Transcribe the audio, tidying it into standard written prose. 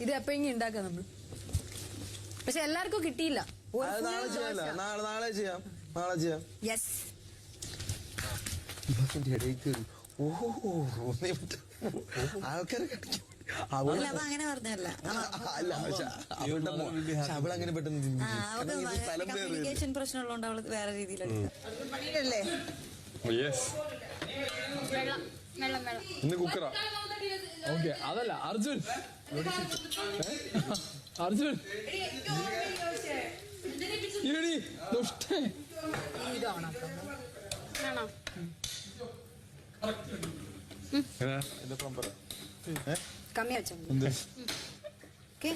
ഇത് എപ്പോഴെങ്കിലും ഉണ്ടാക്കാം നമ്മൾ. പക്ഷെ എല്ലാവർക്കും കിട്ടിയില്ല. നാളെ ചെയ്യാം. യെസ്. ആൾക്കാരെ അങ്ങനെ പറഞ്ഞല്ല. അവളങ്ങനെ പെട്ടെന്ന് കമ്മ്യൂണിക്കേഷൻ പ്രശ്നമുള്ളതുകൊണ്ട് അവള് വേറെ രീതിയിലല്ലേ. ഇന്ന് കുക്കറാ. ഓക്കെ, അതല്ല അർജുൻ. അർജുൻ കമ്മി വെച്ചോ. ഓക്കെ